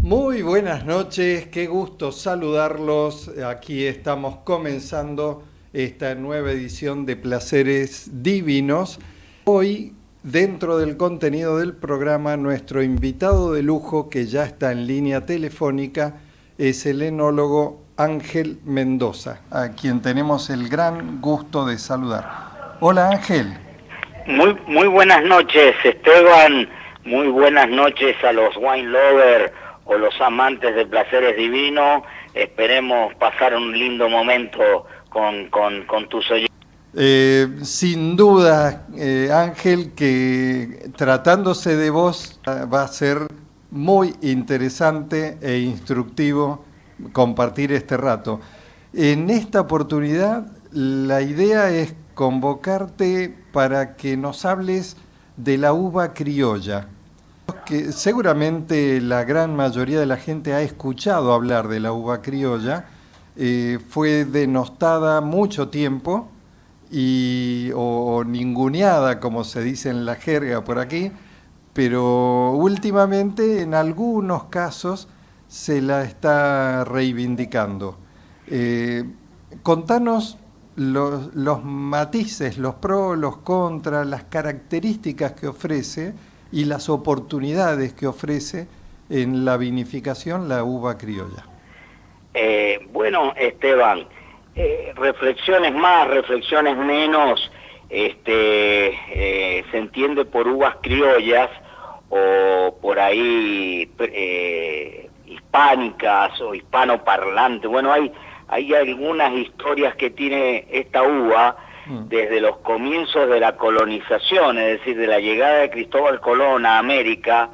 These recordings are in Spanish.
Muy buenas noches, qué gusto saludarlos. Aquí estamos comenzando esta nueva edición de Placeres Divinos. Hoy, dentro del contenido del programa, nuestro invitado de lujo, que ya está en línea telefónica, es el enólogo Ángel Mendoza, a quien tenemos el gran gusto de saludar. Hola Ángel. Muy buenas noches, Esteban. Muy buenas noches a los wine lovers o los amantes de placeres divinos. Esperemos pasar un lindo momento con tus oyentes. Sin duda, Ángel, que tratándose de vos va a ser muy interesante e instructivo compartir este rato. En esta oportunidad, la idea es convocarte para que nos hables de la uva criolla, que seguramente la gran mayoría de la gente ha escuchado hablar de la uva criolla. Fue denostada mucho tiempo o ninguneada, como se dice en la jerga por aquí, pero últimamente en algunos casos se la está reivindicando. Contanos los matices, los pros, los contras, las características que ofrece y las oportunidades que ofrece en la vinificación la uva criolla. Bueno, Esteban, reflexiones más, reflexiones menos, se entiende por uvas criollas o por ahí hispánicas o hispanoparlantes. Bueno, hay algunas historias que tiene esta uva desde los comienzos de la colonización, es decir, de la llegada de Cristóbal Colón a América.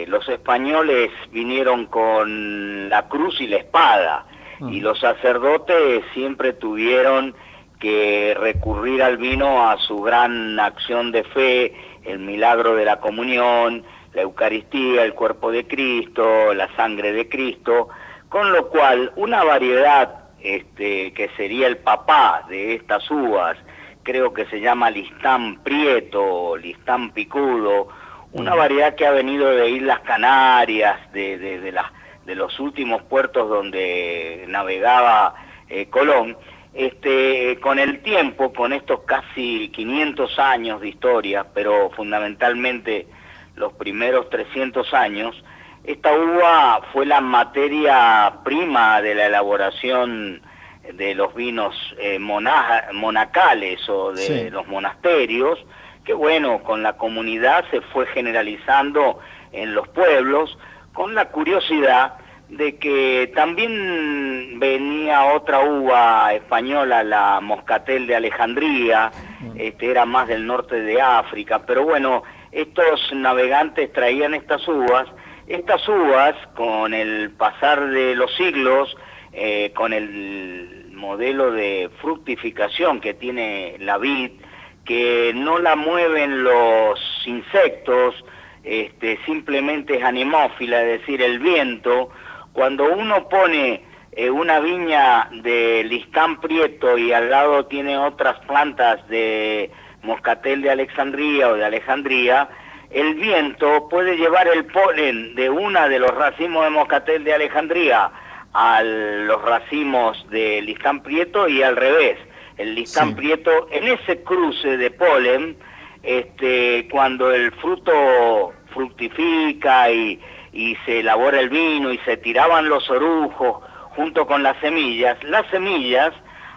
Los españoles vinieron con la cruz y la espada, y los sacerdotes siempre tuvieron que recurrir al vino a su gran acción de fe, el milagro de la comunión, la Eucaristía, el cuerpo de Cristo, la sangre de Cristo, con lo cual una variedad que sería el papá de estas uvas, creo que se llama Listán Prieto, Listán Picudo, una variedad que ha venido de Islas Canarias, de los últimos puertos donde navegaba Colón. Con el tiempo, con estos casi 500 años de historia, pero fundamentalmente los primeros 300 años, esta uva fue la materia prima de la elaboración de los vinos monacales o de los monasterios, que bueno, con la comunidad se fue generalizando en los pueblos, con la curiosidad de que también venía otra uva española, la Moscatel de Alejandría, era más del norte de África, pero bueno, estos navegantes traían estas uvas con el pasar de los siglos, con el modelo de fructificación que tiene la vid, que no la mueven los insectos, simplemente es anemófila, es decir, el viento. Cuando uno pone una viña de Listán Prieto y al lado tiene otras plantas de Moscatel de Alexandría o de Alejandría, el viento puede llevar el polen de una de los racimos de Moscatel de Alejandría a los racimos de Listán Prieto y al revés. El Listán Prieto, en ese cruce de polen, cuando el fruto fructifica y se elabora el vino y se tiraban los orujos junto con las semillas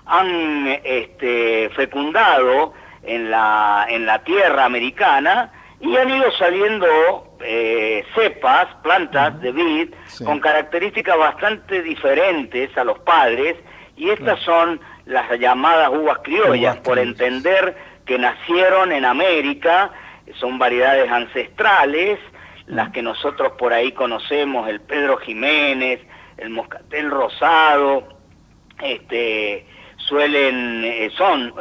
han fecundado en la tierra americana y han ido saliendo cepas, plantas de vid con características bastante diferentes a los padres, y estas son las llamadas uvas criollas, por entender que nacieron en América, son variedades ancestrales, las que nosotros por ahí conocemos, el Pedro Jiménez, el Moscatel Rosado, son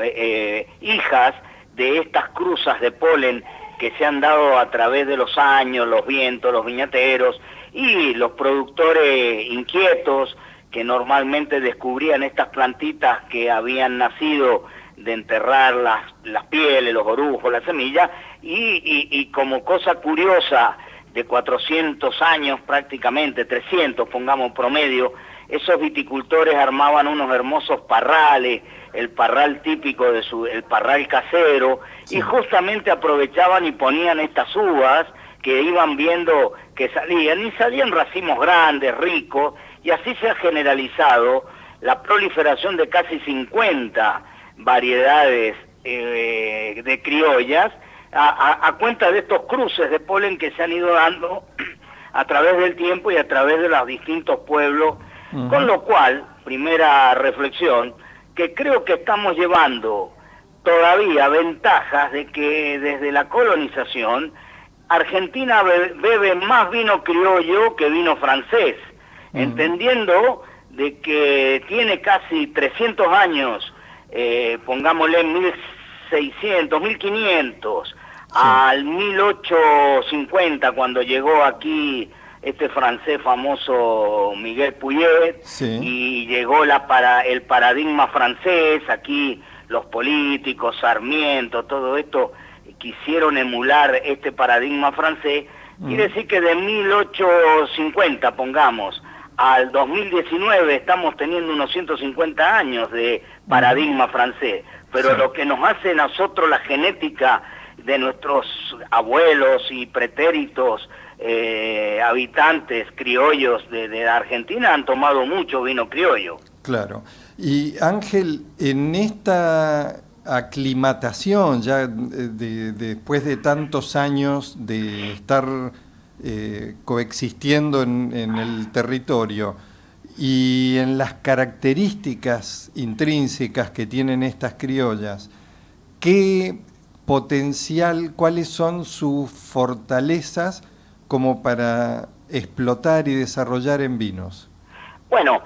hijas de estas cruzas de polen que se han dado a través de los años, los vientos, los viñateros y los productores inquietos que normalmente descubrían estas plantitas que habían nacido de enterrar las pieles, los orujos, las semillas, y como cosa curiosa de 400 años prácticamente, 300 pongamos promedio, esos viticultores armaban unos hermosos parrales, el parral típico el parral casero, sí, y justamente aprovechaban y ponían estas uvas que iban viendo que salían, y salían racimos grandes, ricos, y así se ha generalizado la proliferación de casi 50 variedades de criollas, a cuenta de estos cruces de polen que se han ido dando a través del tiempo y a través de los distintos pueblos, con lo cual, primera reflexión, que creo que estamos llevando todavía ventajas de que desde la colonización Argentina bebe más vino criollo que vino francés, entendiendo de que tiene casi 300 años, pongámosle 1600, 1500, sí, al 1850, cuando llegó aquí este francés famoso Miguel Puget, sí, y llegó el paradigma francés, aquí los políticos, Sarmiento, todo esto, quisieron emular este paradigma francés. Quiere decir que de 1850, pongamos, al 2019 estamos teniendo unos 150 años de paradigma francés, pero sí, lo que nos hace a nosotros la genética de nuestros abuelos y pretéritos habitantes criollos de Argentina han tomado mucho vino criollo. Claro. Y Ángel, en esta aclimatación ya después de tantos años de estar coexistiendo en el territorio y en las características intrínsecas que tienen estas criollas, ¿qué potencial, cuáles son sus fortalezas como para explotar y desarrollar en vinos? Bueno,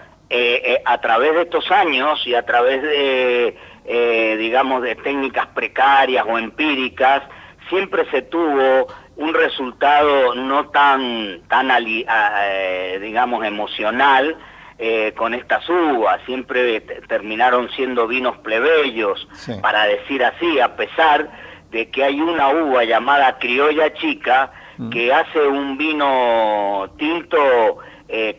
a través de estos años y a través de digamos, de técnicas precarias o empíricas, siempre se tuvo un resultado no tan digamos, emocional con estas uvas. Siempre terminaron siendo vinos plebeyos, sí, para decir así, a pesar de que hay una uva llamada criolla chica que hace un vino tinto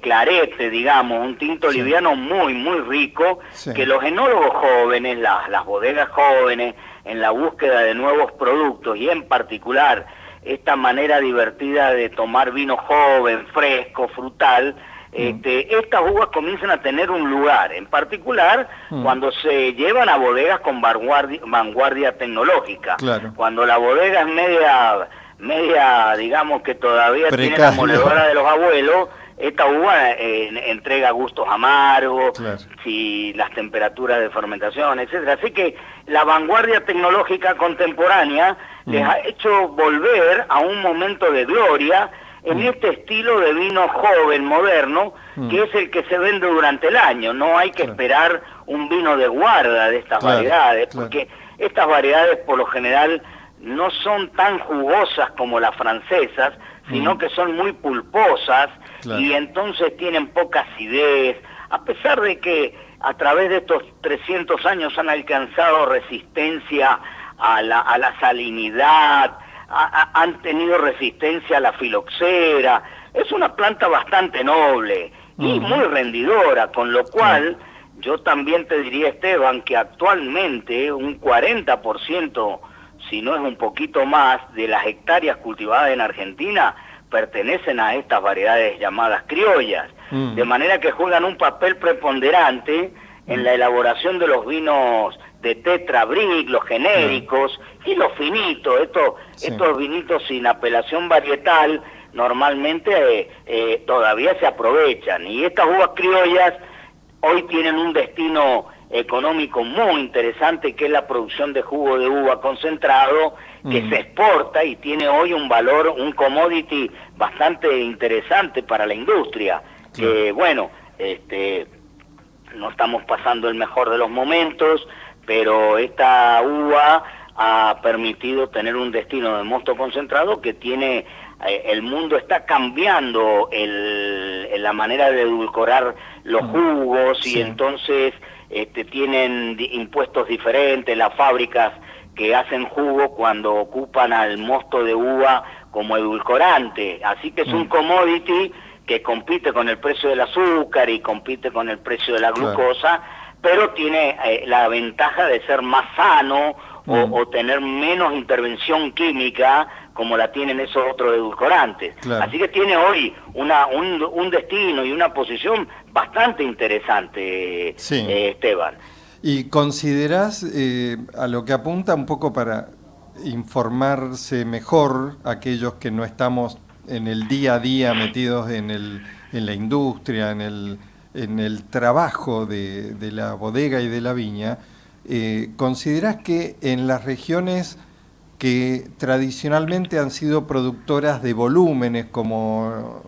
clarete, digamos, un tinto, sí, liviano muy, muy rico, sí, que los enólogos jóvenes, las bodegas jóvenes, en la búsqueda de nuevos productos y en particular esta manera divertida de tomar vino joven, fresco, frutal, estas uvas comienzan a tener un lugar, en particular cuando se llevan a bodegas con vanguardia tecnológica, claro, cuando la bodega es media, digamos, que todavía precario, tiene la moledora de los abuelos. Esta uva entrega gustos amargos, claro, si las temperaturas de fermentación, etcétera. Así que la vanguardia tecnológica contemporánea les ha hecho volver a un momento de gloria en este estilo de vino joven, moderno, que es el que se vende durante el año. No hay que esperar un vino de guarda de estas variedades, porque estas variedades por lo general no son tan jugosas como las francesas, sino que son muy pulposas, y entonces tienen poca acidez, a pesar de que a través de estos 300 años han alcanzado resistencia a la salinidad, han tenido resistencia a la filoxera. Es una planta bastante noble y muy rendidora, con lo cual yo también te diría, Esteban, que actualmente un 40%, si no es un poquito más, de las hectáreas cultivadas en Argentina pertenecen a estas variedades llamadas criollas, de manera que juegan un papel preponderante en la elaboración de los vinos de Tetra Brick, los genéricos y los finitos. Estos vinitos sin apelación varietal normalmente todavía se aprovechan, y estas uvas criollas hoy tienen un destino económico muy interesante, que es la producción de jugo de uva concentrado, que se exporta y tiene hoy un valor, un commodity bastante interesante para la industria. Que bueno, no estamos pasando el mejor de los momentos, pero esta uva ha permitido tener un destino de mosto concentrado que tiene, el mundo está cambiando la manera de edulcorar los jugos, y entonces tienen impuestos diferentes las fábricas que hacen jugo cuando ocupan al mosto de uva como edulcorante, así que es un commodity que compite con el precio del azúcar y compite con el precio de la glucosa, pero tiene la ventaja de ser más sano o tener menos intervención química como la tienen esos otros edulcorantes. Así que tiene hoy un destino y una posición bastante interesante, Esteban. ¿Y considerás a lo que apunta un poco para informarse mejor aquellos que no estamos en el día a día metidos en la industria, en el trabajo de la bodega y de la viña? ¿Considerás que en las regiones que tradicionalmente han sido productoras de volúmenes como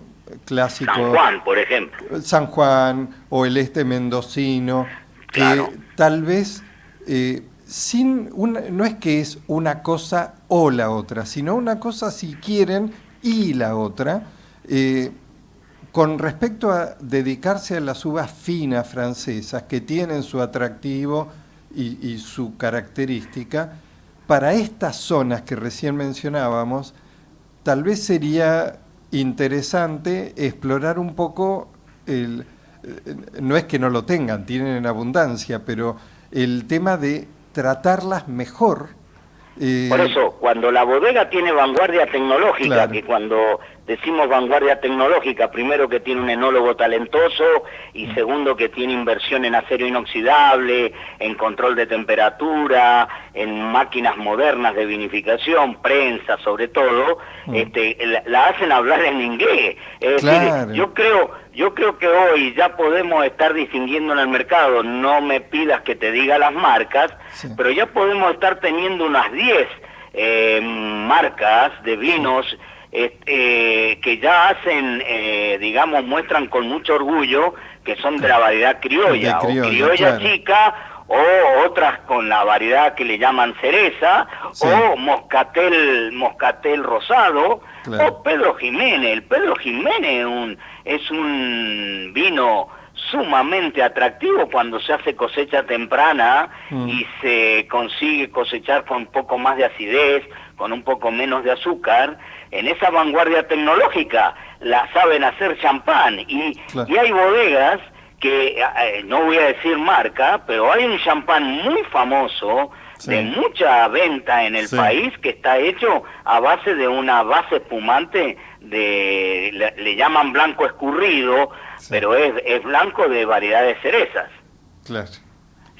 clásico San Juan, por ejemplo, San Juan o el este mendocino, que tal vez no es que es una cosa o la otra, sino una cosa si quieren y la otra, con respecto a dedicarse a las uvas finas francesas que tienen su atractivo y su característica, para estas zonas que recién mencionábamos, tal vez sería interesante explorar un poco no es que no lo tengan, tienen en abundancia, pero el tema de tratarlas mejor. Por eso, cuando la bodega tiene vanguardia tecnológica, que cuando decimos vanguardia tecnológica, primero que tiene un enólogo talentoso y segundo que tiene inversión en acero inoxidable, en control de temperatura, en máquinas modernas de vinificación, prensa sobre todo, la hacen hablar en inglés. Es decir, yo creo que hoy ya podemos estar distinguiendo en el mercado, no me pidas que te diga las marcas, pero ya podemos estar teniendo unas 10 marcas de vinos que ya hacen, digamos, muestran con mucho orgullo que son de la variedad criolla, o criolla chica, o otras con la variedad que le llaman cereza, o moscatel rosado, o Pedro Jiménez. El Pedro Jiménez es un vino sumamente atractivo cuando se hace cosecha temprana y se consigue cosechar con un poco más de acidez, con un poco menos de azúcar. En esa vanguardia tecnológica la saben hacer champán y hay bodegas que, no voy a decir marca, pero hay un champán muy famoso, de mucha venta en el país, que está hecho a base de una base espumante le llaman blanco escurrido, pero es blanco de variedad de cerezas.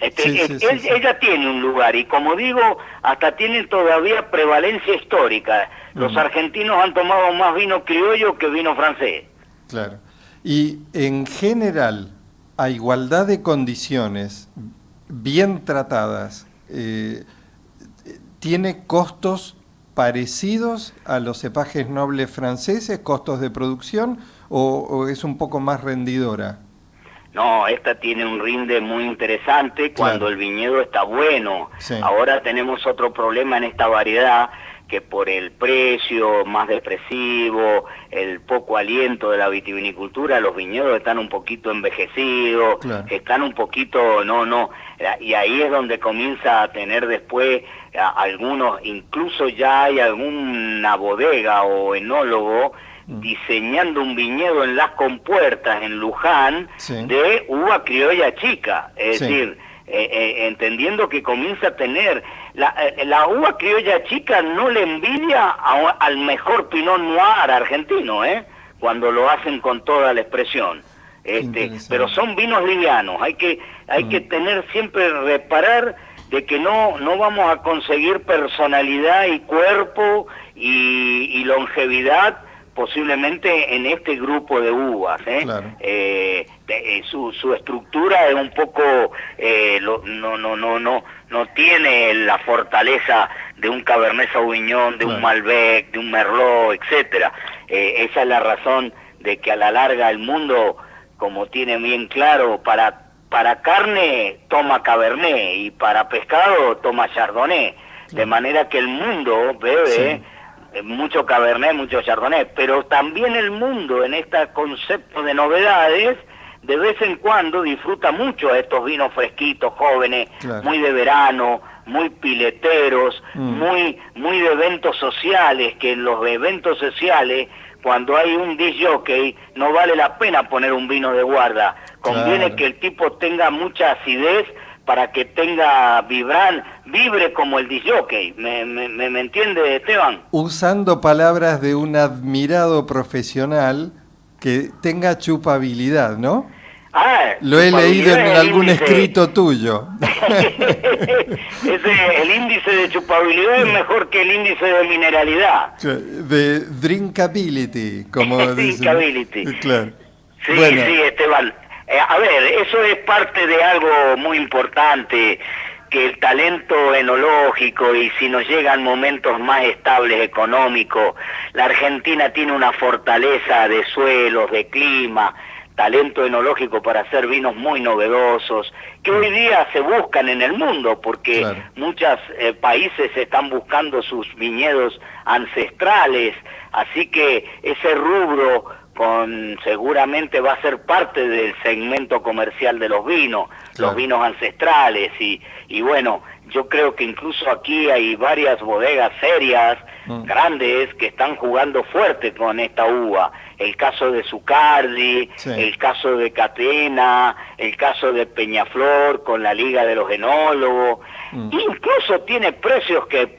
Ella tiene un lugar y, como digo, hasta tiene todavía prevalencia histórica. Los argentinos han tomado más vino criollo que vino francés. Y en general, a igualdad de condiciones, bien tratadas, ¿tiene costos parecidos a los cepajes nobles franceses, costos de producción, o es un poco más rendidora? No, esta tiene un rinde muy interesante cuando el viñedo está bueno. Ahora tenemos otro problema en esta variedad, que por el precio más depresivo, el poco aliento de la vitivinicultura, los viñedos están un poquito envejecidos, están un poquito, y ahí es donde comienza a tener después algunos, incluso ya hay alguna bodega o enólogo diseñando un viñedo en Las Compuertas, en Luján, de uva criolla chica, es decir, entendiendo que comienza a tener la uva criolla chica, no le envidia al mejor Pinot Noir argentino, cuando lo hacen con toda la expresión. Pero son vinos livianos, hay que tener siempre, reparar de que no vamos a conseguir personalidad y cuerpo y longevidad posiblemente en este grupo de uvas. Su estructura es un poco, no tiene la fortaleza de un Cabernet Sauvignon, de un Malbec, de un Merlot, etcétera. Esa es la razón de que a la larga el mundo, como tiene bien claro, para carne toma Cabernet y para pescado toma Chardonnay, de manera que el mundo bebe mucho Cabernet, mucho Chardonnay, pero también el mundo en este concepto de novedades de vez en cuando disfruta mucho a estos vinos fresquitos, jóvenes, muy de verano, muy pileteros, muy de eventos sociales, que en los eventos sociales, cuando hay un disc jockey, no vale la pena poner un vino de guarda. Conviene Claro. que el tipo tenga mucha acidez para que vibre como el disc jockey. ¿Me entiende, Esteban? Usando palabras de un admirado profesional, que tenga chupabilidad, ¿no? Ah, Lo he leído chupabilidad en es el algún índice. escrito tuyo. El índice de chupabilidad es mejor que el índice de mineralidad. De drinkability, como dicen. Drinkability. Claro. Sí, Bueno, sí, Esteban. A ver, eso es parte de algo muy importante, que el talento enológico, y si nos llegan momentos más estables económicos, la Argentina tiene una fortaleza de suelos, de clima, talento enológico para hacer vinos muy novedosos, que hoy día se buscan en el mundo, porque claro. muchos países están buscando sus viñedos ancestrales, así que ese rubro seguramente va a ser parte del segmento comercial de los vinos, Claro. los vinos ancestrales, y bueno, yo creo que incluso aquí hay varias bodegas serias, grandes, que están jugando fuerte con esta uva. El caso de Zucardi, Sí. el caso de Catena, el caso de Peñaflor con la Liga de los Enólogos, incluso tiene precios que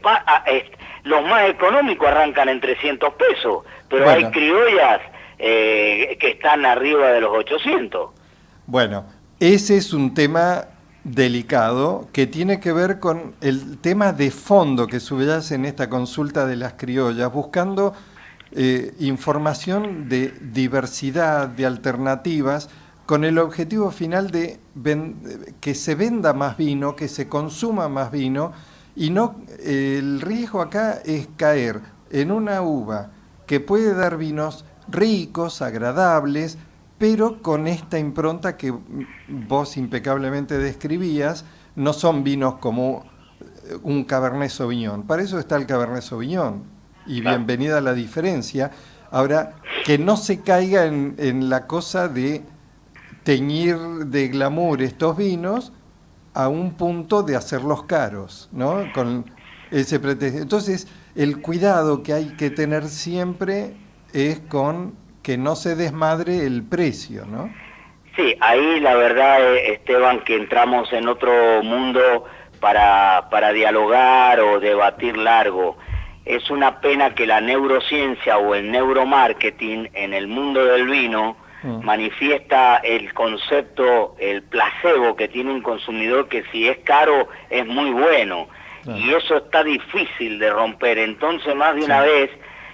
los más económicos arrancan en 300 pesos, pero Bueno. hay criollas que están arriba de los 800. Bueno, ese es un tema delicado que tiene que ver con el tema de fondo que subyace en esta consulta de las criollas, buscando información de diversidad, de alternativas, con el objetivo final de que se venda más vino, que se consuma más vino, y no el riesgo acá es caer en una uva que puede dar vinos ricos, agradables, pero con esta impronta que vos impecablemente describías. No son vinos como un Cabernet Sauvignon. Para eso está el Cabernet Sauvignon, y Claro. bienvenida a la diferencia. Ahora, que no se caiga en la cosa de teñir de glamour estos vinos a un punto de hacerlos caros, ¿no? Con ese pretexto. Entonces, el cuidado que hay que tener siempre es con que no se desmadre el precio, ¿no? Sí, ahí la verdad, Esteban, que entramos en otro mundo para dialogar o debatir largo. Es una pena que la neurociencia o el neuromarketing en el mundo del vino manifiesta el concepto, el placebo que tiene un consumidor, que si es caro es muy bueno. Claro. Y eso está difícil de romper. Entonces, más de una vez,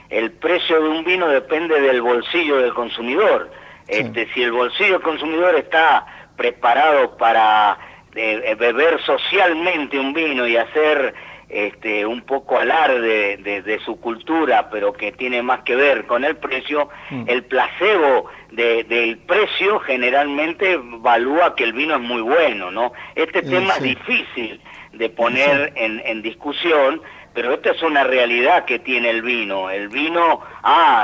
el precio de un vino depende del bolsillo del consumidor. Si el bolsillo del consumidor está preparado para beber socialmente un vino y hacer un poco alarde de su cultura, pero que tiene más que ver con el precio, el placebo del precio generalmente evalúa que el vino es muy bueno, ¿no? Este tema es difícil de poner en discusión, pero esta es una realidad que tiene el vino. El vino,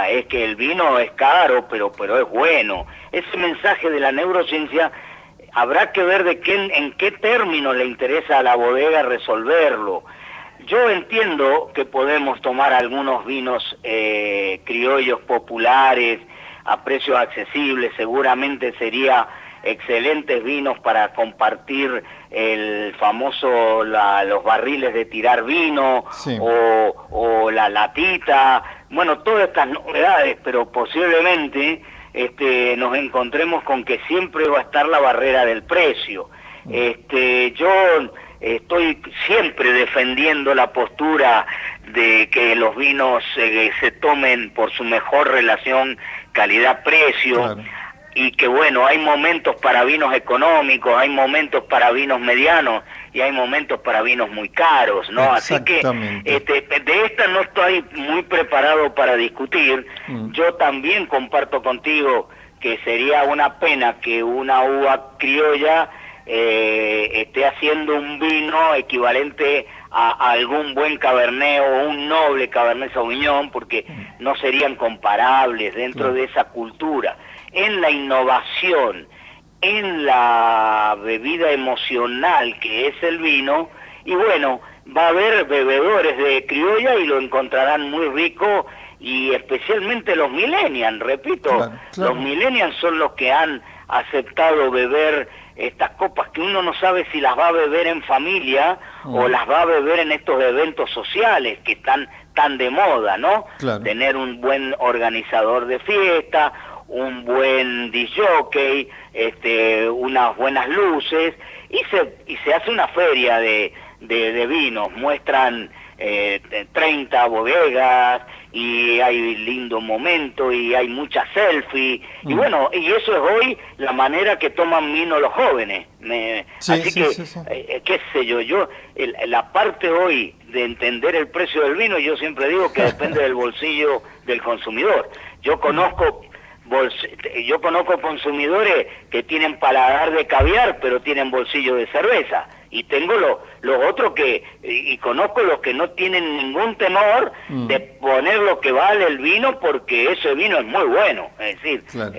es que el vino es caro, pero es bueno. Ese mensaje de la neurociencia habrá que ver en qué término le interesa a la bodega resolverlo. Yo entiendo que podemos tomar algunos vinos criollos populares a precios accesibles, seguramente sería excelentes vinos para compartir el famoso, los barriles de tirar vino, o la latita, bueno, todas estas novedades, pero posiblemente nos encontremos con que siempre va a estar la barrera del precio. Yo estoy siempre defendiendo la postura de que los vinos se tomen por su mejor relación calidad-precio. Claro. Y que bueno, hay momentos para vinos económicos, hay momentos para vinos medianos y hay momentos para vinos muy caros, ¿no? Así que de esta no estoy muy preparado para discutir. Yo también comparto contigo que sería una pena que una uva criolla esté haciendo un vino equivalente a algún buen Cabernet o un noble Cabernet Sauvignon, porque no serían comparables dentro de esa cultura. En la innovación, en la bebida emocional que es el vino, y bueno, va a haber bebedores de criolla y lo encontrarán muy rico, y especialmente los millennials, repito, Claro, claro. los millennials son los que han aceptado beber estas copas que uno no sabe si las va a beber en familia o las va a beber en estos eventos sociales que están tan de moda, ¿no? Claro. Tener un buen organizador de fiesta, un buen disc-jockey, unas buenas luces, y se hace una feria de vinos, muestran 30 bodegas, y hay lindo momento, y hay muchas selfies, y bueno, y eso es hoy la manera que toman vino los jóvenes. Así que, qué sé yo, la parte hoy de entender el precio del vino, yo siempre digo que depende del bolsillo del consumidor. Yo conozco consumidores que tienen paladar de caviar, pero tienen bolsillo de cerveza. Y tengo los otros y conozco los que no tienen ningún temor de poner lo que vale el vino, porque ese vino es muy bueno. Es decir, claro.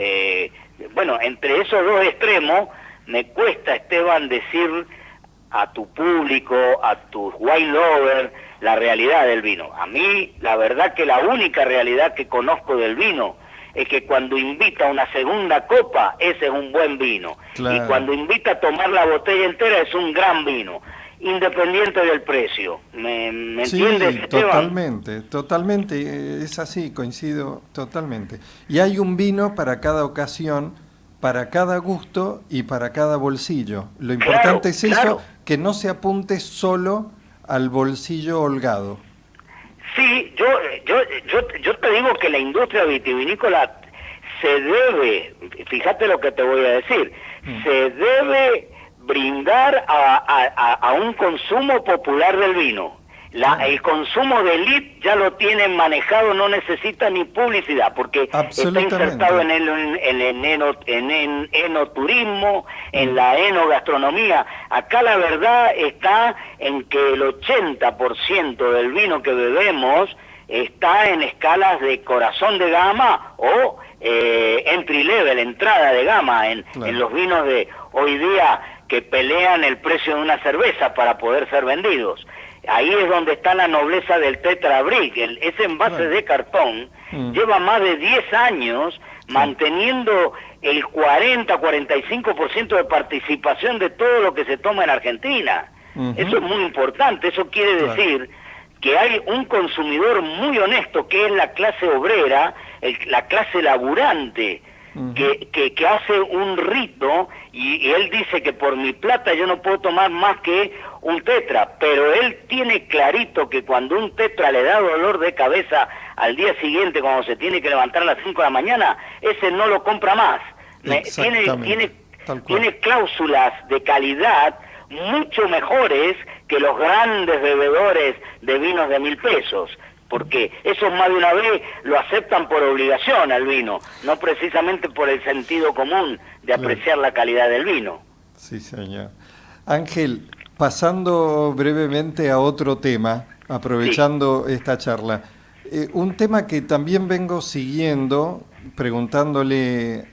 Bueno, entre esos dos extremos, me cuesta, Esteban, decir a tu público, a tus wine lovers, la realidad del vino. A mí, la verdad que la única realidad que conozco del vino es que cuando invita a una segunda copa, ese es un buen vino. Claro. Y cuando invita a tomar la botella entera, es un gran vino, independiente del precio. ¿Me entiendes, Esteban? Totalmente, es así, coincido totalmente. Y hay un vino para cada ocasión, para cada gusto y para cada bolsillo. Lo importante es eso, que no se apunte solo al bolsillo holgado. Sí, yo te digo que la industria vitivinícola se debe, fíjate lo que te voy a decir, se debe brindar a un consumo popular del vino. El consumo de elite ya lo tienen manejado, no necesita ni publicidad, porque está insertado en el enoturismo, en la enogastronomía. Acá la verdad está en que el 80% del vino que bebemos está en escalas de corazón de gama o entry level, entrada de gama, en los vinos de hoy día que pelean el precio de una cerveza para poder ser vendidos. Ahí es donde está la nobleza del Tetra Brick. Ese envase de cartón lleva más de 10 años manteniendo el 40-45% de participación de todo lo que se toma en Argentina. Eso es muy importante. Eso quiere decir que hay un consumidor muy honesto, que es la clase obrera, la clase laburante, que hace un rito, y él dice que por mi plata yo no puedo tomar más que un tetra, pero él tiene clarito que cuando un tetra le da dolor de cabeza al día siguiente, cuando se tiene que levantar a las 5 de la mañana, ese no lo compra más. Tiene cláusulas de calidad mucho mejores que los grandes bebedores de vinos de 1.000 pesos. Porque esos más de una vez lo aceptan por obligación al vino, no precisamente por el sentido común de apreciar la calidad del vino. Sí, señor. Ángel, pasando brevemente a otro tema, aprovechando esta charla, un tema que también vengo siguiendo, preguntándole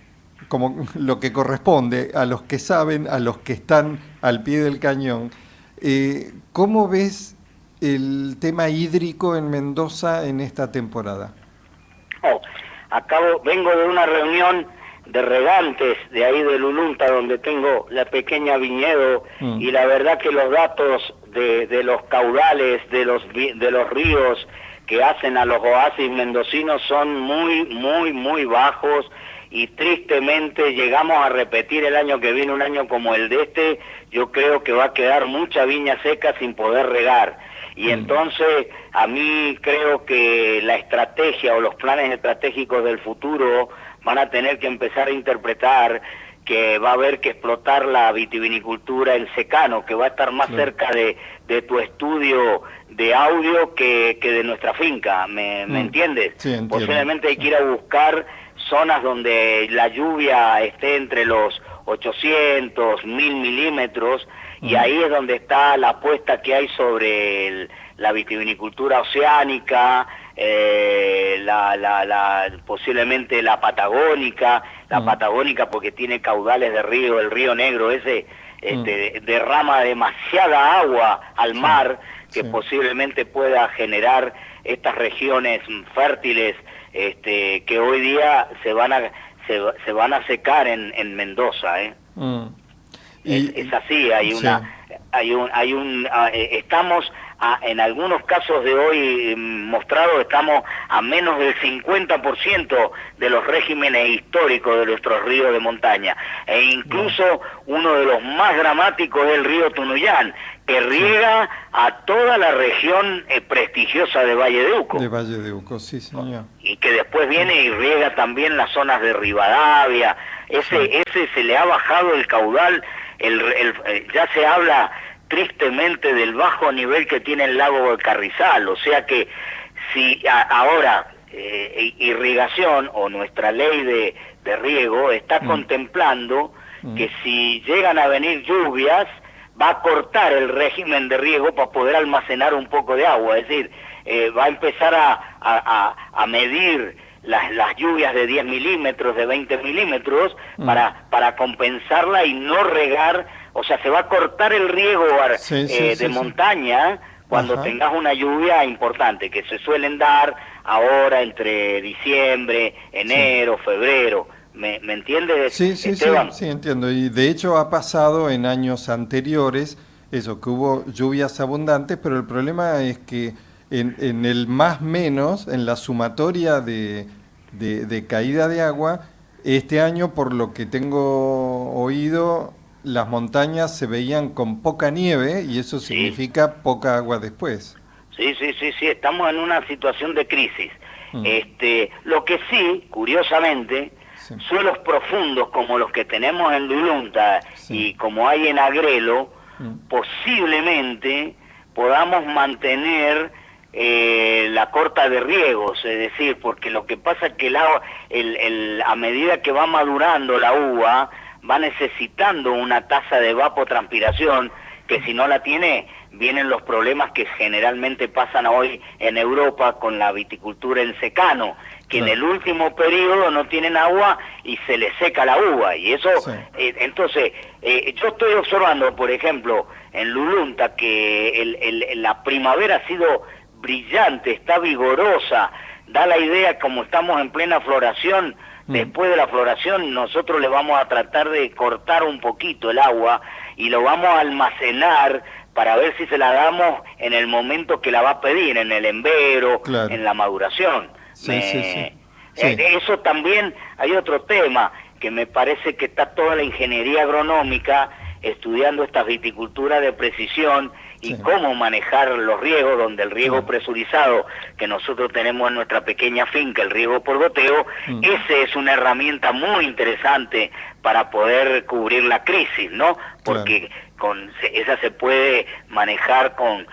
como lo que corresponde a los que saben, a los que están al pie del cañón, ¿cómo ves el tema hídrico en Mendoza en esta temporada? Vengo de una reunión de regantes de ahí de Lulunta, donde tengo la pequeña viñedo, y la verdad que los datos de los caudales de los ríos que hacen a los oasis mendocinos son muy bajos, y tristemente llegamos a repetir el año que viene un año como el de este. Yo creo que va a quedar mucha viña seca sin poder regar. Y entonces a mí creo que la estrategia o los planes estratégicos del futuro van a tener que empezar a interpretar que va a haber que explotar la vitivinicultura en secano, que va a estar más cerca de tu estudio de audio que de nuestra finca. ¿Me entiendes? Sí, entiendo. Posiblemente hay que ir a buscar zonas donde la lluvia esté entre los 800, 1.000 milímetros, y ahí es donde está la apuesta que hay sobre la vitivinicultura oceánica, posiblemente la patagónica, porque tiene caudales de río, el río Negro ese derrama demasiada agua al mar, que posiblemente pueda generar estas regiones fértiles que hoy día se van a secar en Mendoza, ¿eh? Es así, estamos en algunos casos de hoy mostrados, estamos a menos del 50% de los regímenes históricos de nuestros ríos de montaña, e incluso uno de los más dramáticos es el río Tunuyán, que riega a toda la región prestigiosa de Valle de Uco. De Valle de Uco, sí, señor. Y que después viene y riega también las zonas de Rivadavia. Ese se le ha bajado el caudal, ya se habla tristemente del bajo nivel que tiene el lago de Carrizal, o sea que si ahora irrigación o nuestra ley de riego está contemplando que si llegan a venir lluvias, va a cortar el régimen de riego para poder almacenar un poco de agua, es decir, va a empezar a medir las lluvias de 10 milímetros, de 20 milímetros, para compensarla y no regar, o sea, se va a cortar el riego de montaña cuando tengas una lluvia importante, que se suelen dar ahora entre diciembre, enero, febrero. ¿Me entiendes, Esteban? Sí, entiendo. Y de hecho ha pasado en años anteriores, eso, que hubo lluvias abundantes, pero el problema es que en el más menos, en la sumatoria de caída de agua, este año, por lo que tengo oído, las montañas se veían con poca nieve y eso significa poca agua después. Sí, estamos en una situación de crisis. Lo que sí, curiosamente, suelos profundos como los que tenemos en Lulunta y como hay en Agrelo, posiblemente podamos mantener la corta de riegos, es decir, porque lo que pasa es que a medida que va madurando la uva, va necesitando una tasa de evapotranspiración, que si no la tiene, vienen los problemas que generalmente pasan hoy en Europa con la viticultura en secano, que en el último periodo no tienen agua y se les seca la uva, y eso, entonces, yo estoy observando, por ejemplo, en Lulunta, que la primavera ha sido brillante, está vigorosa, da la idea, como estamos en plena floración, después de la floración nosotros le vamos a tratar de cortar un poquito el agua y lo vamos a almacenar para ver si se la damos en el momento que la va a pedir, en el embero, en la maduración. Eso también hay otro tema, que me parece que está toda la ingeniería agronómica estudiando esta viticultura de precisión y cómo manejar los riegos, donde el riego presurizado que nosotros tenemos en nuestra pequeña finca, el riego por goteo, ese es una herramienta muy interesante para poder cubrir la crisis, ¿no? Porque esa se puede manejar con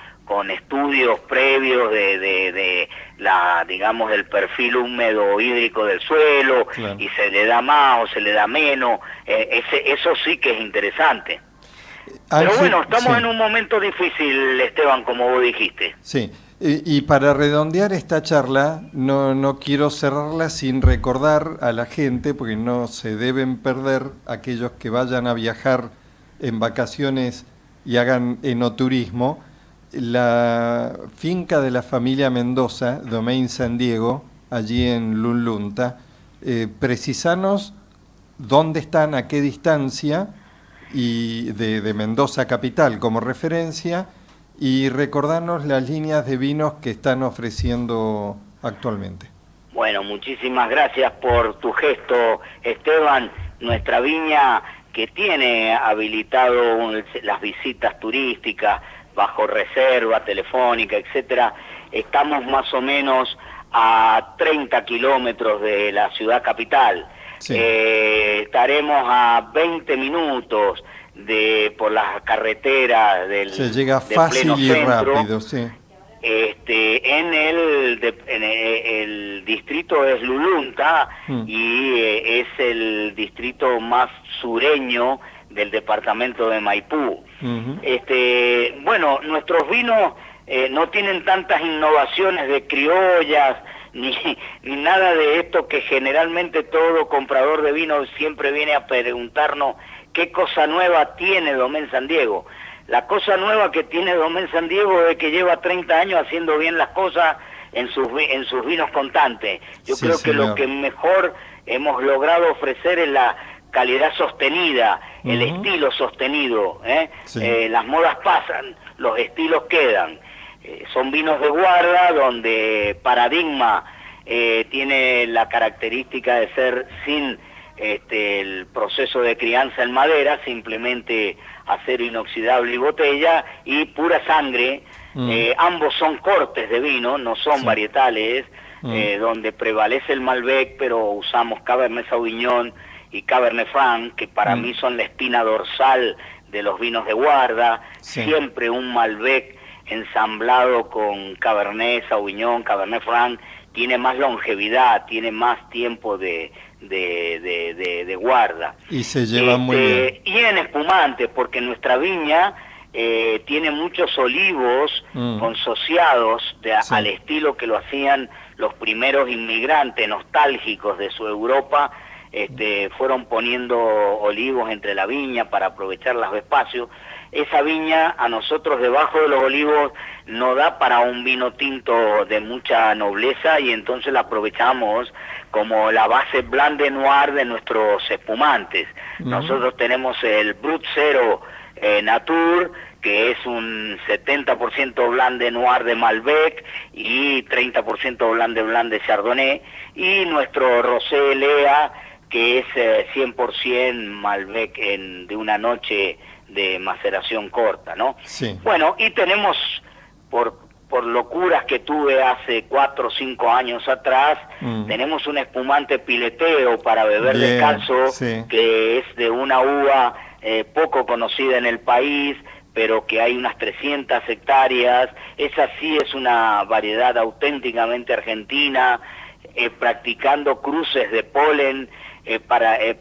estudios previos de digamos, del perfil húmedo hídrico del suelo, y se le da más o se le da menos, eso sí que es interesante. Pero bueno, estamos en un momento difícil, Esteban, como vos dijiste. Sí, y para redondear esta charla, no quiero cerrarla sin recordar a la gente, porque no se deben perder aquellos que vayan a viajar en vacaciones y hagan enoturismo, la finca de la familia Mendoza, Domain San Diego, allí en Lulunta. Precisanos dónde están, a qué distancia, y de Mendoza capital como referencia, y recordarnos las líneas de vinos que están ofreciendo actualmente. Bueno, muchísimas gracias por tu gesto, Esteban. Nuestra viña, que tiene habilitado las visitas turísticas bajo reserva telefónica, etcétera, estamos más o menos a 30 kilómetros de la ciudad capital. Estaremos a 20 minutos por las carreteras se llega fácil y rápido, en el distrito es Lulunta, y es el distrito más sureño del departamento de Maipú. Bueno, nuestros vinos no tienen tantas innovaciones de criollas ni nada de esto que generalmente todo comprador de vino siempre viene a preguntarnos qué cosa nueva tiene Domén San Diego. La cosa nueva que tiene Domén San Diego es que lleva 30 años haciendo bien las cosas en sus vinos constantes. Yo Sí, creo que señor. lo que mejor hemos logrado ofrecer es la calidad sostenida, el estilo sostenido. Sí. Las modas pasan, los estilos quedan. Son vinos de guarda donde Paradigma tiene la característica de ser sin el proceso de crianza en madera, simplemente acero inoxidable y botella, y pura sangre. Ambos son cortes de vino, no son Sí. varietales, donde prevalece el Malbec, pero usamos Cabernet Sauvignon y Cabernet Franc, que para mí son la espina dorsal de los vinos de guarda. Sí. Siempre un Malbec ensamblado con Cabernet Sauvignon, Cabernet Franc, tiene más longevidad, tiene más tiempo de guarda. Y se lleva muy bien. Y en espumantes, porque nuestra viña tiene muchos olivos consociados Sí. al estilo que lo hacían los primeros inmigrantes nostálgicos de su Europa. Fueron poniendo olivos entre la viña para aprovechar los espacios. Esa viña a nosotros debajo de los olivos no da para un vino tinto de mucha nobleza, y entonces la aprovechamos como la base Blanc de Noir de nuestros espumantes. Nosotros tenemos el Brut Zero Natur, que es un 70% Blanc de Noir de Malbec y 30% Blanc de Chardonnay, y nuestro Rosé Lea, que es 100% Malbec de una noche de maceración corta, ¿no? Sí. Bueno, y tenemos, por locuras que tuve hace 4 o 5 años atrás, tenemos un espumante pileteo para beber Bien, descalzo, sí. que es de una uva poco conocida en el país, pero que hay unas 300 hectáreas. Esa sí es una variedad auténticamente argentina, practicando cruces de polen.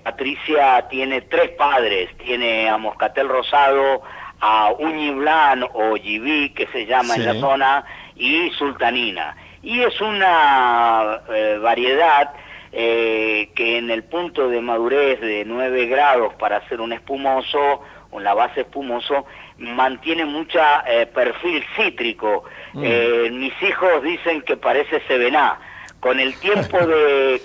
Patricia tiene 3 padres, tiene a Moscatel Rosado, a Uñi Blanc o Gibí, que se llama Sí. en la zona, y Sultanina. Y es una variedad que en el punto de madurez de 9 grados para hacer un espumoso, la base espumoso, mantiene mucha perfil cítrico. Mis hijos dicen que parece Sevená. Con el tiempo de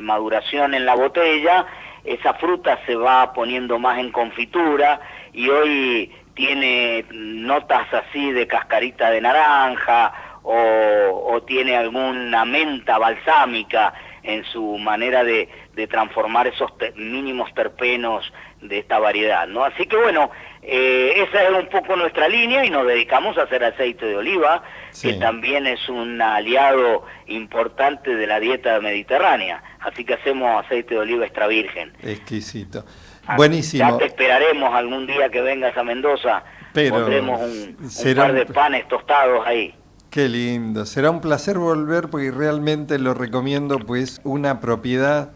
maduración en la botella, esa fruta se va poniendo más en confitura, y hoy tiene notas así de cascarita de naranja, o tiene alguna menta balsámica en su manera de transformar esos mínimos terpenos de esta variedad, ¿no? Así que bueno, esa es un poco nuestra línea, y nos dedicamos a hacer aceite de oliva, Sí. que también es un aliado importante de la dieta mediterránea. Así que hacemos aceite de oliva extra virgen. Exquisito. Ya Buenísimo. te esperaremos algún día que vengas a Mendoza. Pero Pondremos un será par de panes tostados ahí. Qué lindo. Será un placer volver, porque realmente lo recomiendo, pues una propiedad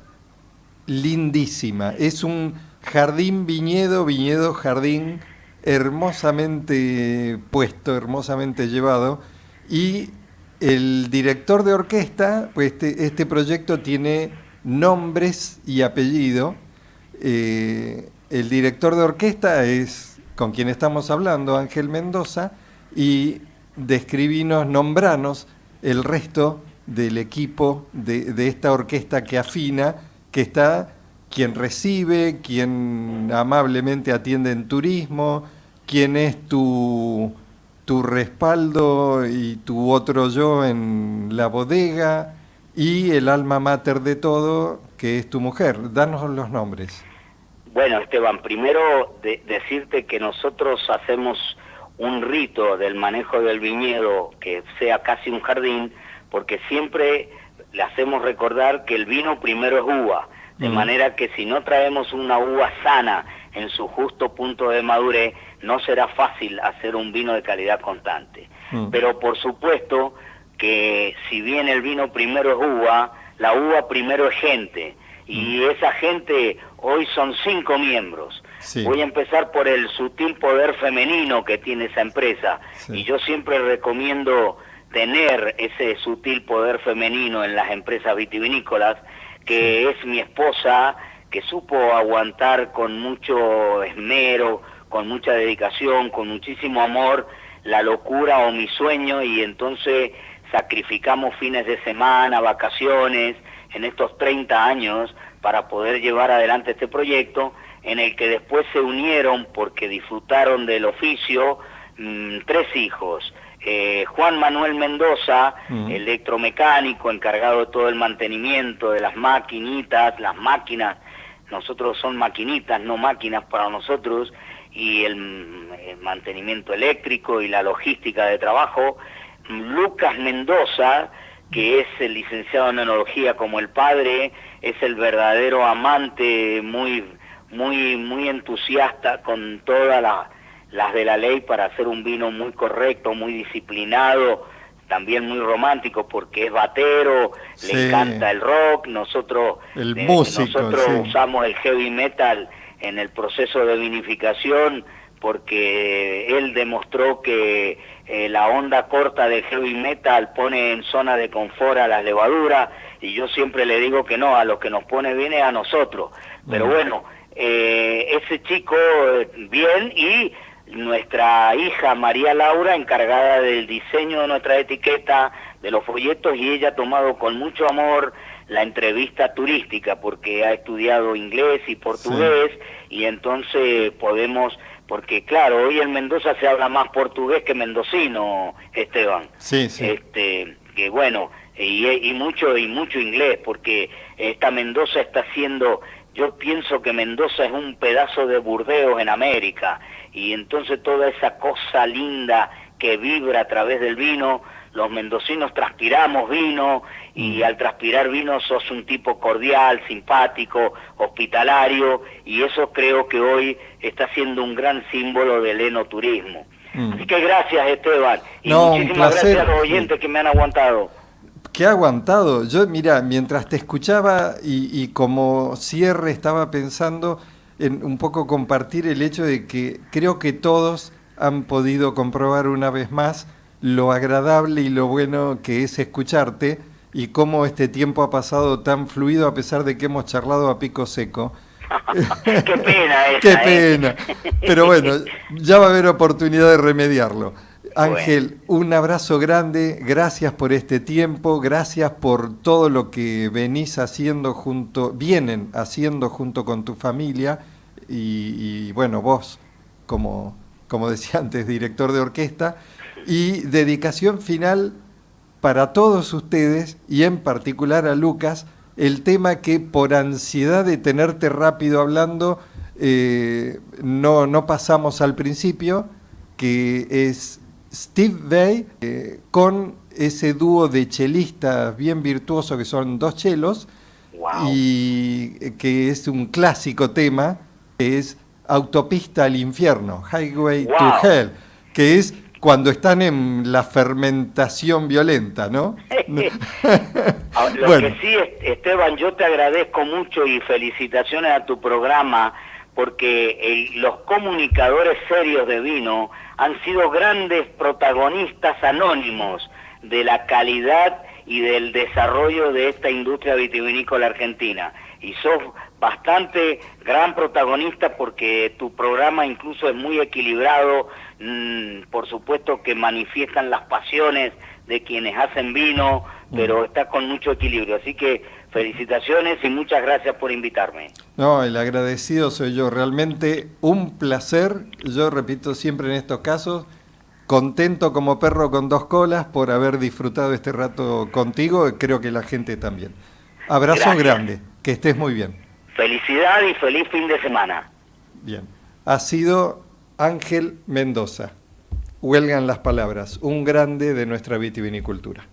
lindísima. Es un jardín viñedo, viñedo jardín, hermosamente puesto, hermosamente llevado. Y el director de orquesta, pues este proyecto tiene nombres y apellido. El director de orquesta es con quien estamos hablando, Ángel Mendoza, y describinos, nombranos el resto del equipo de esta orquesta que afina, que está quien recibe, quien amablemente atiende en turismo, quien es tu respaldo y tu otro yo en la bodega, y el alma mater de todo, que es tu mujer. Danos los nombres. Bueno, Esteban, primero decirte que nosotros hacemos un rito del manejo del viñedo que sea casi un jardín, porque siempre le hacemos recordar que el vino primero es uva, de manera que si no traemos una uva sana en su justo punto de madurez, no será fácil hacer un vino de calidad constante. Pero por supuesto que si bien el vino primero es uva, la uva primero es gente, y esa gente hoy son 5 miembros. Sí. Voy a empezar por el sutil poder femenino que tiene esa empresa, Sí. y yo siempre recomiendo tener ese sutil poder femenino en las empresas vitivinícolas, que es mi esposa, que supo aguantar con mucho esmero, con mucha dedicación, con muchísimo amor, la locura o mi sueño, y entonces sacrificamos fines de semana, vacaciones, en estos 30 años para poder llevar adelante este proyecto, en el que después se unieron, porque disfrutaron del oficio, 3 hijos. Juan Manuel Mendoza, electromecánico, encargado de todo el mantenimiento de las maquinitas, las máquinas, nosotros son maquinitas, no máquinas para nosotros, y el mantenimiento eléctrico y la logística de trabajo. Lucas Mendoza, que es el licenciado en enología como el padre, es el verdadero amante, muy entusiasta con todas las de la ley para hacer un vino muy correcto, muy disciplinado, también muy romántico porque es batero, sí, le encanta el rock, nosotros músico, sí, usamos el heavy metal en el proceso de vinificación porque él demostró que la onda corta del heavy metal pone en zona de confort a las levaduras, y yo siempre le digo que no, a lo que nos pone bien es a nosotros. Pero bueno, ese chico bien, y nuestra hija María Laura, encargada del diseño de nuestra etiqueta, de los folletos, y ella ha tomado con mucho amor la entrevista turística porque ha estudiado inglés y portugués, sí, y entonces podemos, porque claro, hoy en Mendoza se habla más portugués que mendocino, Esteban. Sí, sí. Que bueno, y mucho inglés, porque esta Mendoza está haciendo, yo pienso que Mendoza es un pedazo de Burdeos en América, y entonces toda esa cosa linda que vibra a través del vino, los mendocinos transpiramos vino, y al transpirar vino sos un tipo cordial, simpático, hospitalario, y eso creo que hoy está siendo un gran símbolo del enoturismo. Así que gracias, Esteban, y muchísimas gracias a los oyentes que me han aguantado. ¿Qué ha aguantado? Yo, mira, mientras te escuchaba y como cierre estaba pensando en un poco compartir el hecho de que creo que todos han podido comprobar una vez más lo agradable y lo bueno que es escucharte, y cómo este tiempo ha pasado tan fluido a pesar de que hemos charlado a pico seco. Qué pena esa, Qué pena. Pero bueno, ya va a haber oportunidad de remediarlo. Ángel, un abrazo grande, gracias por este tiempo, gracias por todo lo que vienen haciendo junto con tu familia, y bueno, vos, como decía antes, director de orquesta, y dedicación final para todos ustedes, y en particular a Lucas, el tema que por ansiedad de tenerte rápido hablando, no pasamos al principio, que es Steve Vai, con ese dúo de chelistas bien virtuoso que son 2 chelos, wow, y que es un clásico tema, que es Autopista al Infierno, Highway to Hell, que es cuando están en la fermentación violenta, ¿no? Lo bueno, que sí, Esteban, yo te agradezco mucho y felicitaciones a tu programa, porque los comunicadores serios de vino han sido grandes protagonistas anónimos de la calidad y del desarrollo de esta industria vitivinícola argentina. Y sos bastante gran protagonista porque tu programa incluso es muy equilibrado, por supuesto que manifiestan las pasiones de quienes hacen vino, pero está con mucho equilibrio. Así que felicitaciones y muchas gracias por invitarme. No, el agradecido soy yo, realmente un placer. Yo repito siempre en estos casos, contento como perro con 2 colas por haber disfrutado este rato contigo, y creo que la gente también. Abrazo gracias, grande, que estés muy bien. Felicidad y feliz fin de semana. Bien, ha sido Ángel Mendoza, huelgan las palabras, un grande de nuestra vitivinicultura.